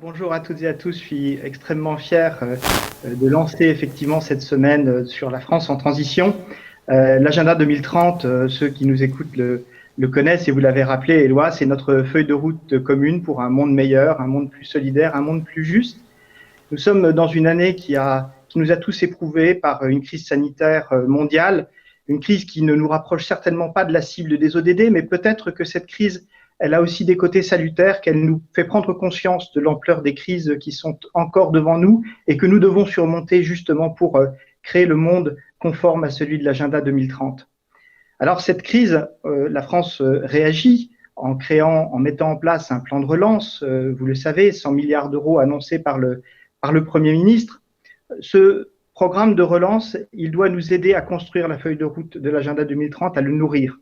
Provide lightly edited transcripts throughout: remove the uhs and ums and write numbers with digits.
Bonjour à toutes et à tous, je suis extrêmement fier de lancer effectivement cette semaine sur la France en transition. L'agenda 2030, ceux qui nous écoutent le connaissent et vous l'avez rappelé, Éloi, c'est notre feuille de route commune pour un monde meilleur, un monde plus solidaire, un monde plus juste. Nous sommes dans une année qui nous a tous éprouvés par une crise sanitaire mondiale, une crise qui ne nous rapproche certainement pas de la cible des ODD, mais peut-être que cette crise, elle a aussi des côtés salutaires, qu'elle nous fait prendre conscience de l'ampleur des crises qui sont encore devant nous et que nous devons surmonter justement pour créer le monde conforme à celui de l'agenda 2030. Alors cette crise, la France réagit en mettant en place un plan de relance, vous le savez, 100 milliards d'euros annoncés par le Premier ministre. Ce programme de relance, il doit nous aider à construire la feuille de route de l'agenda 2030, à le nourrir.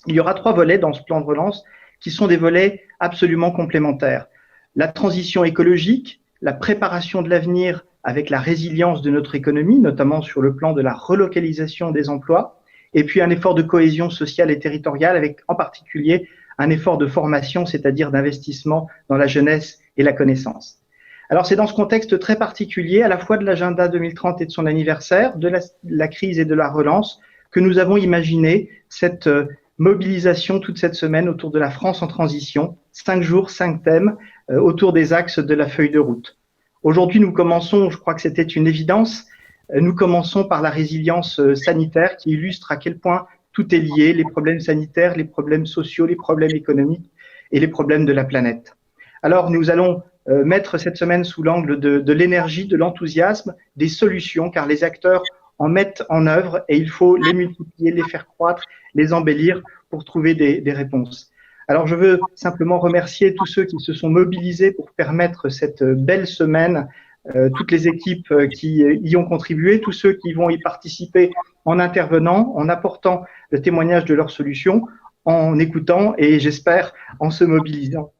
Il y aura 3 volets dans ce plan de relance qui sont des volets absolument complémentaires. La transition écologique, la préparation de l'avenir avec la résilience de notre économie, notamment sur le plan de la relocalisation des emplois, et puis un effort de cohésion sociale et territoriale avec en particulier un effort de formation, c'est-à-dire d'investissement dans la jeunesse et la connaissance. Alors c'est dans ce contexte très particulier, à la fois de l'agenda 2030 et de son anniversaire, de la crise et de la relance, que nous avons imaginé cette mobilisation toute cette semaine autour de la France en transition, 5 jours, 5 thèmes autour des axes de la feuille de route. Aujourd'hui, nous commençons, je crois que c'était une évidence, nous commençons par la résilience sanitaire qui illustre à quel point tout est lié, les problèmes sanitaires, les problèmes sociaux, les problèmes économiques et les problèmes de la planète. Alors, nous allons mettre cette semaine sous l'angle de l'énergie, de l'enthousiasme, des solutions, car les acteurs en mettent en œuvre et il faut les multiplier, les faire croître, les embellir pour trouver des réponses. Alors, je veux simplement remercier tous ceux qui se sont mobilisés pour permettre cette belle semaine, toutes les équipes qui y ont contribué, tous ceux qui vont y participer en intervenant, en apportant le témoignage de leurs solutions, en écoutant et j'espère en se mobilisant